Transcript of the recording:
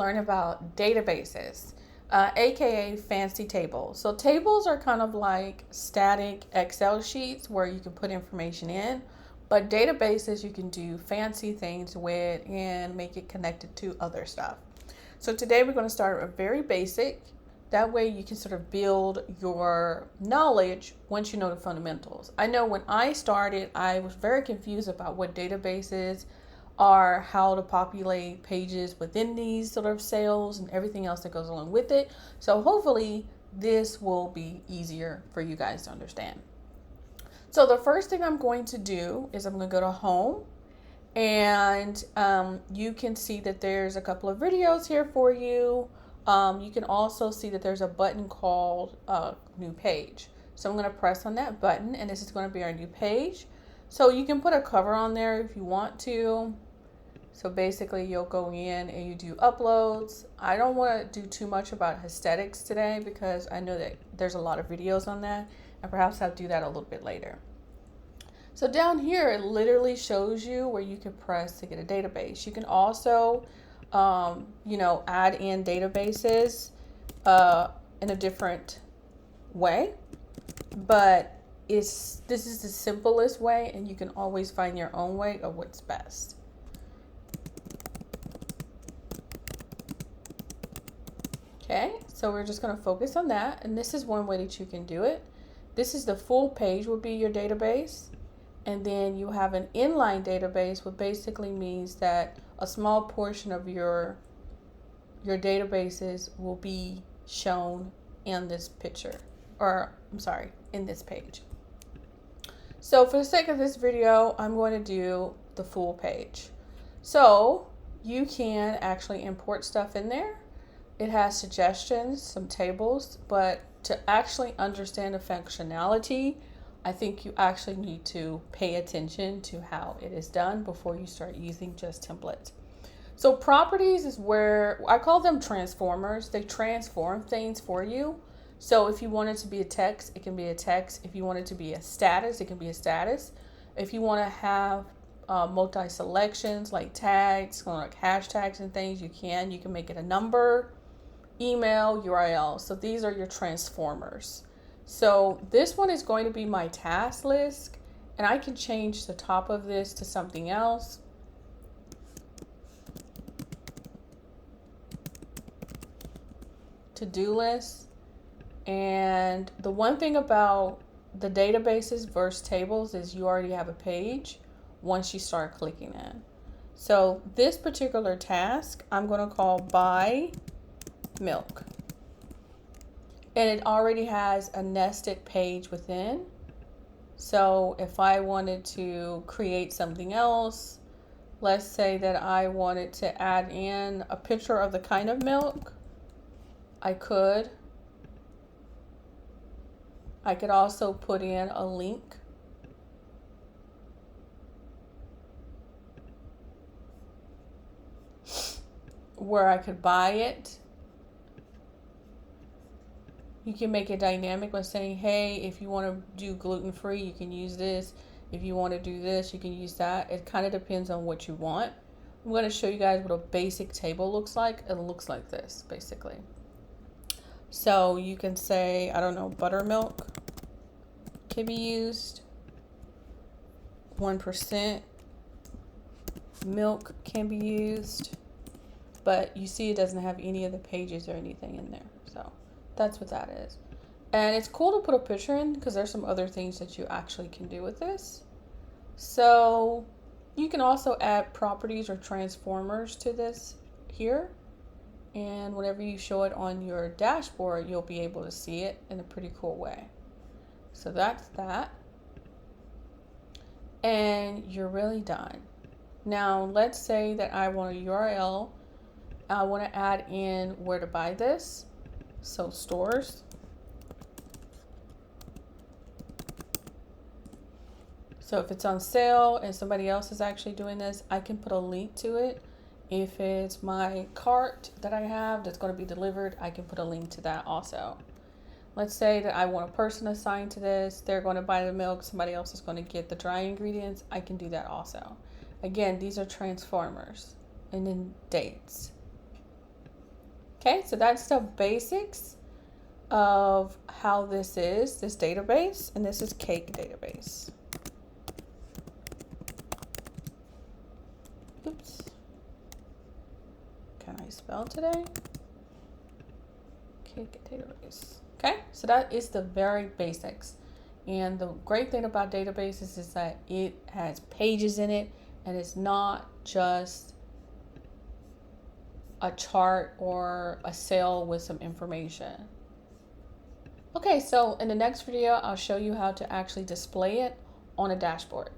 learn about databases, aka fancy tables. So tables are kind of like static Excel sheets where you can put information in, but databases you can do fancy things with and make it connected to other stuff. So today we're going to start a very basic. That way you can sort of build your knowledge once you know the fundamentals. I know when I started, I was very confused about what databases are, how to populate pages within these sort of cells and everything else that goes along with it. So hopefully this will be easier for you guys to understand. So the first thing I'm going to do is I'm going to go to home, and you can see that there's a couple of videos here for you. You can also see that there's a button called new page. So I'm going to press on that button, and this is going to be our new page. So you can put a cover on there if you want to. So basically you'll go in and you do uploads. I don't want to do too much about aesthetics today because I know that there's a lot of videos on that, and perhaps I'll do that a little bit later. So down here, it literally shows you where you can press to get a database. You can also, add in databases in a different way, but this is the simplest way, and you can always find your own way of what's best. Okay, so we're just going to focus on that, and this is one way that you can do it. This is the full page will be your database. And then you have an inline database, which basically means that a small portion of your databases will be shown in this picture, in this page. So for the sake of this video, I'm going to do the full page. So you can actually import stuff in there. It has suggestions, some tables, but to actually understand the functionality, I think you actually need to pay attention to how it is done before you start using just templates. So properties is where I call them transformers. They transform things for you. So if you want it to be a text, it can be a text. If you want it to be a status, it can be a status. If you want to have multi-selections like tags, like hashtags and things, you can make it a number, email, URL. So these are your transformers. So this one is going to be my task list, and I can change the top of this to something else. To-do list. And the one thing about the databases versus tables is you already have a page once you start clicking in. So this particular task, I'm going to call buy milk. And it already has a nested page within. So if I wanted to create something else, let's say that I wanted to add in a picture of the kind of milk, I could. I could also put in a link. Where I could buy it. You can make it dynamic by saying, hey, if you want to do gluten-free, you can use this. If you want to do this, you can use that. It kind of depends on what you want. I'm going to show you guys what a basic table looks like. It looks like this, basically. So you can say, I don't know, buttermilk can be used. 1% milk can be used. But you see it doesn't have any of the pages or anything in there. So that's what that is. And it's cool to put a picture in because there's some other things that you actually can do with this. So you can also add properties or transformers to this here. And whenever you show it on your dashboard, you'll be able to see it in a pretty cool way. So that's that. And you're really done. Now, let's say that I want a URL. I want to add in where to buy this. So stores. So if it's on sale and somebody else is actually doing this, I can put a link to it. If it's my cart that I have that's going to be delivered, I can put a link to that also. Let's say that I want a person assigned to this. They're going to buy the milk. Somebody else is going to get the dry ingredients. I can do that also. Again, these are transformers. And then dates. Okay, so that's the basics of how this database, and this is Cake database. Oops. Can I spell today? Cake database. Okay, so that is the very basics. And the great thing about databases is that it has pages in it, and it's not just a chart or a cell with some information. Okay, so in the next video, I'll show you how to actually display it on a dashboard.